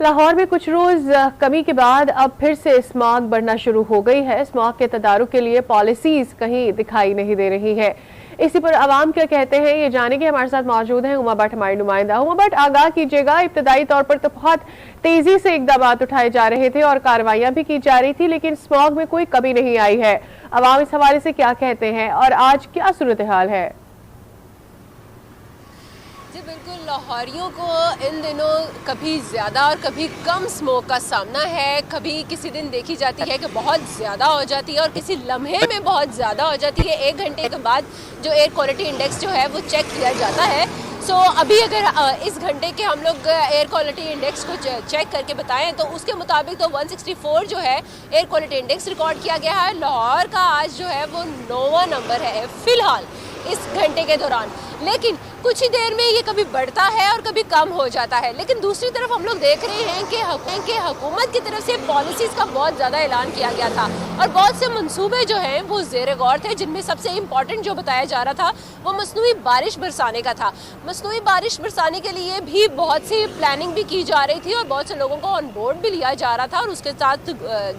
लाहौर में कुछ रोज कमी के बाद अब फिर से स्मॉग बढ़ना शुरू हो गई है। स्मॉग के तदारुक के लिए पॉलिसीज कहीं दिखाई नहीं दे रही है। इसी पर आवाम क्या कहते हैं ये जानेंगे। हमारे साथ मौजूद हैं उमा भट्ट, हमारी नुमाइंदा। उमा भट्ट, आगाह कीजिएगा। इब्तदाई तौर पर तो बहुत तेजी से इकदाम उठाए जा रहे थे और कार्रवाइयां भी की जा रही थी, लेकिन स्मॉग में कोई कमी नहीं आई है। आवाम इस हवाले से क्या कहते हैं और आज क्या सूरत हाल है? जी बिल्कुल, लाहौरियों को इन दिनों कभी ज़्यादा और कभी कम स्मोक का सामना है। कभी किसी दिन देखी जाती है कि बहुत ज़्यादा हो जाती है और किसी लम्हे में बहुत ज़्यादा हो जाती है। 1 घंटे के बाद जो एयर क्वालिटी इंडेक्स जो है वो चेक किया जाता है। सो अभी अगर इस घंटे के हम लोग एयर क्वालिटी इंडेक्स को चेक करके बताएं तो उसके मुताबिक तो 164 जो है एयर क्वालिटी इंडेक्स रिकॉर्ड किया गया है। लाहौर का आज जो है वो 9वां नंबर है फ़िलहाल इस घंटे के दौरान। लेकिन कुछ ही देर में ये कभी बढ़ता है और कभी कम हो जाता है। लेकिन दूसरी तरफ हम लोग देख रहे हैं कि हुकूमत की तरफ से पॉलिसीज़ का बहुत ज़्यादा ऐलान किया गया था और बहुत से मंसूबे जो हैं वो ज़ेर गौर थे, जिनमें सबसे इम्पॉर्टेंट जो बताया जा रहा था वो मसनूई बारिश बरसाने का था। मसनूई बारिश बरसाने के लिए भी बहुत सी प्लानिंग भी की जा रही थी और बहुत से लोगों को ऑन बोर्ड भी लिया जा रहा था और उसके साथ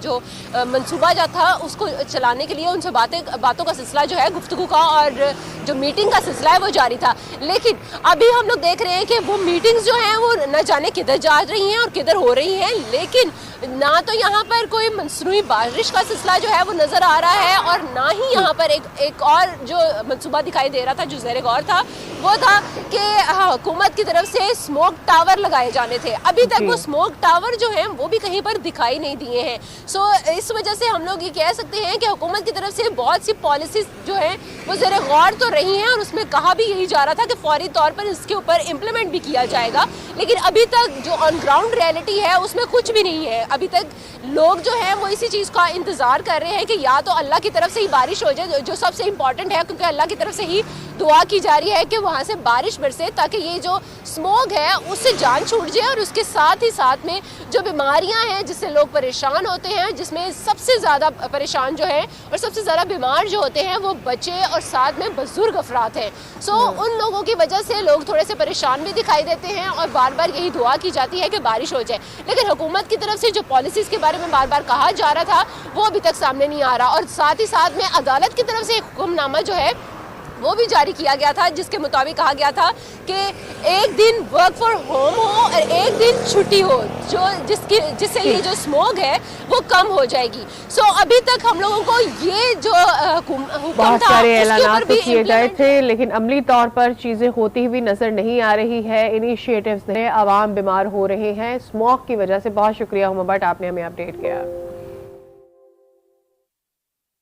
जो मनसूबा जो था उसको चलाने के लिए उनसे बातों का सिलसिला जो है, गुफ्तगू का और जो मीटिंग का सिलसिला है वो जारी था। लेकिन अभी हम लोग देख रहे हैं कि वो मीटिंग्स जो हैं वो न जाने किधर जा रही हैं और किधर हो रही हैं। लेकिन ना तो यहाँ पर कोई मसनूई बारिश का सिलसिला जो है वो नज़र आ रहा है और ना ही यहाँ पर एक और जो मनसूबा दिखाई दे रहा था जो ज़ेर गौर था वो था कि हुकूमत की तरफ से स्मोक टावर लगाए जाने थे। अभी तक वो स्मोक टावर जो हैं वो भी कहीं पर दिखाई नहीं दिए हैं। सो इस वजह से हम लोग ये कह सकते हैं कि हुकूमत की तरफ से बहुत सी पॉलिसीज जो हैं वो ज़ेर गौर तो रही हैं और उसमें कहा भी यही जा रहा था कि फौरी तौर पर इसके ऊपर इम्प्लीमेंट भी किया जाएगा। लेकिन अभी तक जो ऑन ग्राउंड रियलिटी है उसमें कुछ भी नहीं है। अभी तक लोग जो हैं वो इसी चीज़ का इंतज़ार कर रहे हैं कि या तो अल्लाह की तरफ से ही बारिश हो जाए, जो सबसे इम्पॉर्टेंट है, क्योंकि अल्लाह की तरफ से ही दुआ की जा रही है कि वहाँ से बारिश बरसे ताकि ये जो स्मोग है उससे जान छूट जाए और उसके साथ ही साथ में जो बीमारियाँ हैं जिससे लोग परेशान होते हैं, जिसमें सबसे ज़्यादा परेशान जो है और सबसे ज़्यादा बीमार जो होते हैं वो बच्चे और साथ में बुजुर्ग अफराद हैं। सो उन लोगों की वजह से लोग थोड़े से परेशान भी दिखाई देते हैं और बार बार यही दुआ की जाती है कि बारिश हो जाए। लेकिन हुकूमत की तरफ से जो पॉलिसीज़ के बारे में बार बार कहा जा रहा था वो अभी तक सामने नहीं आ रहा। और साथ ही साथ में अदालत की तरफ से एक हुक्मनामा जो है वो भी जारी किया गया था जिसके मुताबिक कहा गया था कि एक दिन वर्क फॉर होम हो और एक दिन छुट्टी हो, जो जिससे ये जो स्मोग है वो कम हो जाएगी। सो अभी तक हम लोगों को ये जो बहुत सारे ऐलान तो किए गए थे लेकिन अमली तौर पर चीजें होती हुई नजर नहीं आ रही है। इनिशिएटिव्स ने आवाम बीमार हो रहे हैं स्मोग की वजह से। बहुत शुक्रिया उमा भट्ट, आपने हमें अपडेट किया।